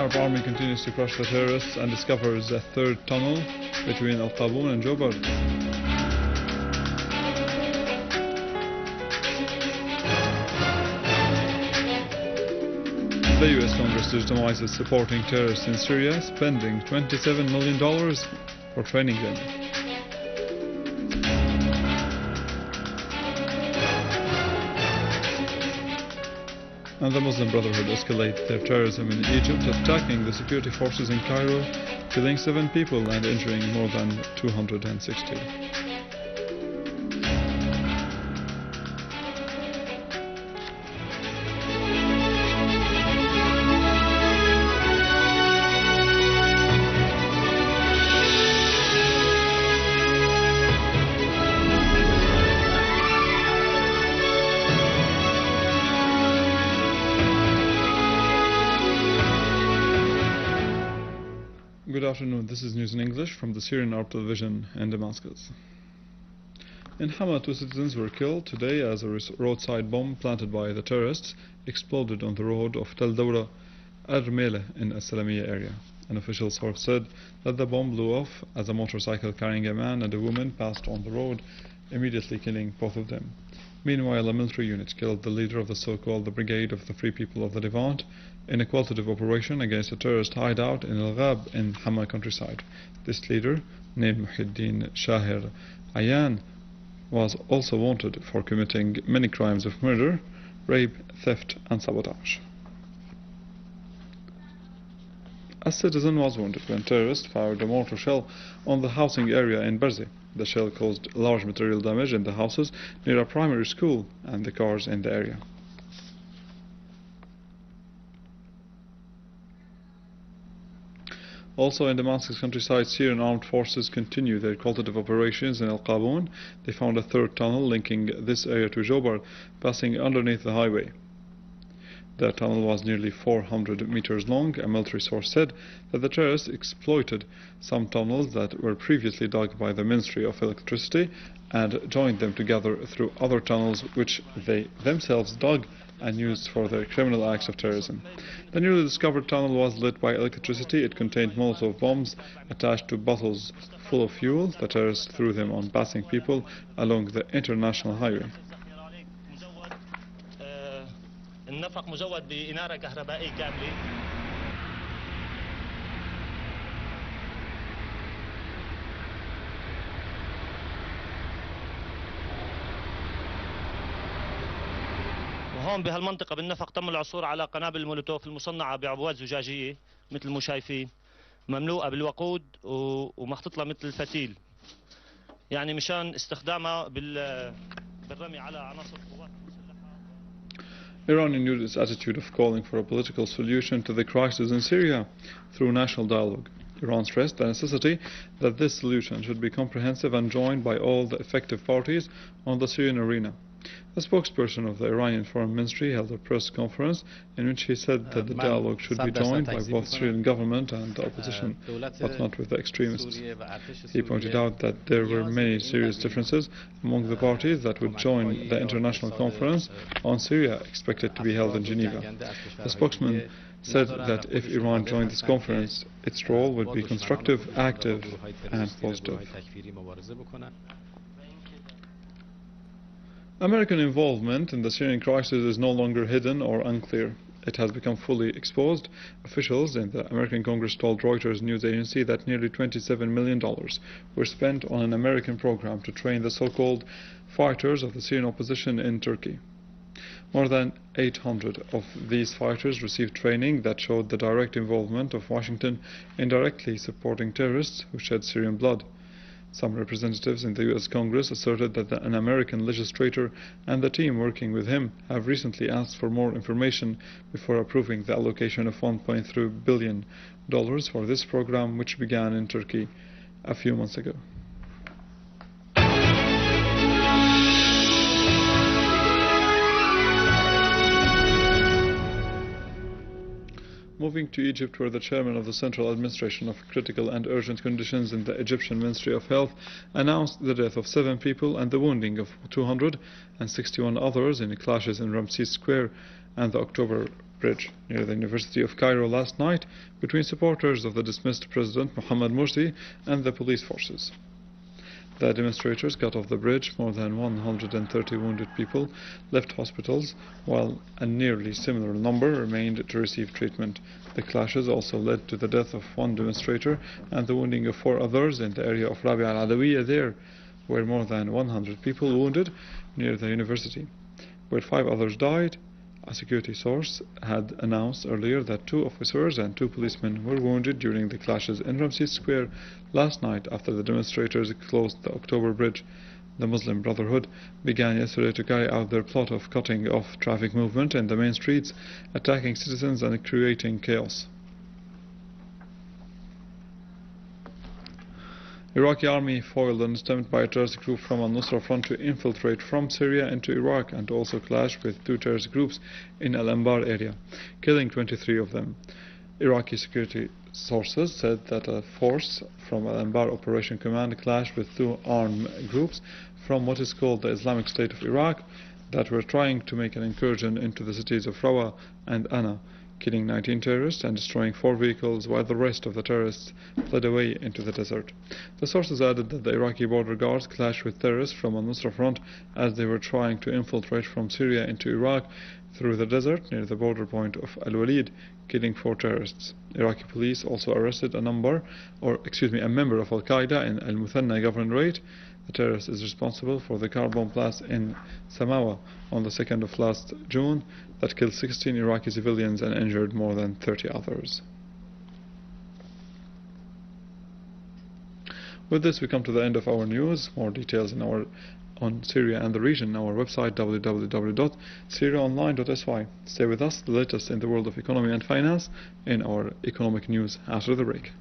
Arab army continues to crush the terrorists and discovers a third tunnel between Al-Qaboon and Jobar. The US Congress legitimizes supporting terrorists in Syria, spending $27 million for training them. And the Muslim Brotherhood escalate their terrorism in Egypt, attacking the security forces in Cairo, killing 7 people and injuring more than 260. Good afternoon, this is news in English from the Syrian Arab television in Damascus. In Hama, 2 citizens were killed today as a roadside bomb planted by the terrorists exploded on the road of Tel Dawra Armele in the Salamiya area. An official source said that the bomb blew off as a motorcycle carrying a man and a woman passed on the road, immediately killing both of them. Meanwhile, a military unit killed the leader of the so-called the Brigade of the Free People of the Levant in a qualitative operation against a terrorist hideout in Al-Ghab in Hama countryside. This leader, named Muhyiddin Shahir Ayan, was also wanted for committing many crimes of murder, rape, theft and sabotage. A citizen was wounded when terrorists fired a mortar shell on the housing area in Barzi. The shell caused large material damage in the houses near a primary school and the cars in the area. Also in Damascus countryside, Syrian armed forces continue their qualitative operations in Al-Qaboon. They found a third tunnel linking this area to Jobar, passing underneath the highway. The tunnel was nearly 400 meters long. A military source said that the terrorists exploited some tunnels that were previously dug by the Ministry of Electricity and joined them together through other tunnels which they themselves dug and used for their criminal acts of terrorism. The newly discovered tunnel was lit by electricity. It contained Molotov bombs attached to bottles full of fuel. The terrorists threw them on passing people along the international highway. النفق مزود بإنارة كهربائية كاملة. وهون بهالمنطقة بالنفق تم العثور على قنابل المولوتوف المصنعة بعبوات زجاجية مثل ما شايفين، مملوءة بالوقود ومحطوط لها مثل الفتيل، يعني مشان استخدامها بالرمي على عناصر قوات. Iran renewed its attitude of calling for a political solution to the crisis in Syria through national dialogue. Iran stressed the necessity that this solution should be comprehensive and joined by all the effective parties on the Syrian arena. A spokesperson of the Iranian Foreign Ministry held a press conference in which he said that the dialogue should be joined by both Syrian government and the opposition, but not with the extremists. He pointed out that there were many serious differences among the parties that would join the international conference on Syria expected to be held in Geneva. The spokesman said that if Iran joined this conference, its role would be constructive, active and positive. American involvement in the Syrian crisis is no longer hidden or unclear. It has become fully exposed. Officials in the American Congress told Reuters news agency that nearly $27 million were spent on an American program to train the so-called fighters of the Syrian opposition in Turkey. More than 800 of these fighters received training that showed the direct involvement of Washington in directly supporting terrorists who shed Syrian blood. Some representatives in the U.S. Congress asserted that an American legislator and the team working with him have recently asked for more information before approving the allocation of $1.3 billion for this program, which began in Turkey a few months ago. Moving to Egypt, where the chairman of the Central Administration of Critical and Urgent Conditions in the Egyptian Ministry of Health announced the death of 7 people and the wounding of 261 others in clashes in Ramses Square and the October Bridge near the University of Cairo last night between supporters of the dismissed President Mohamed Morsi and the police forces. The demonstrators got off the bridge. More than 130 wounded people left hospitals, while a nearly similar number remained to receive treatment. The clashes also led to the death of one demonstrator and the wounding of 4 others in the area of Rabi al-Adawiya. There were more than 100 people wounded near the university, where 5 others died. A security source had announced earlier that 2 officers and 2 policemen were wounded during the clashes in Ramses Square last night after the demonstrators closed the October Bridge. The Muslim Brotherhood began yesterday to carry out their plot of cutting off traffic movement in the main streets, attacking citizens and creating chaos. Iraqi army foiled an attempt by a terrorist group from al-Nusra Front to infiltrate from Syria into Iraq and also clashed with 2 terrorist groups in Al-Anbar area, killing 23 of them. Iraqi security sources said that a force from Al-Anbar Operation Command clashed with 2 armed groups from what is called the Islamic State of Iraq that were trying to make an incursion into the cities of Rawa and Ana, killing 19 terrorists and destroying 4 vehicles, while the rest of the terrorists fled away into the desert. The sources added that the Iraqi border guards clashed with terrorists from al-Nusra Front as they were trying to infiltrate from Syria into Iraq through the desert near the border point of Al-Walid, killing 4 terrorists. Iraqi police also arrested a member of Al-Qaeda in Al-Muthanna governorate. The terrorist is responsible for the car bomb blast in Samawa on the 2nd of last June that killed 16 Iraqi civilians and injured more than 30 others. With this, we come to the end of our news. More details on Syria and the region on our website www.syriaonline.sy. Stay with us, the latest in the world of economy and finance in our economic news after the break.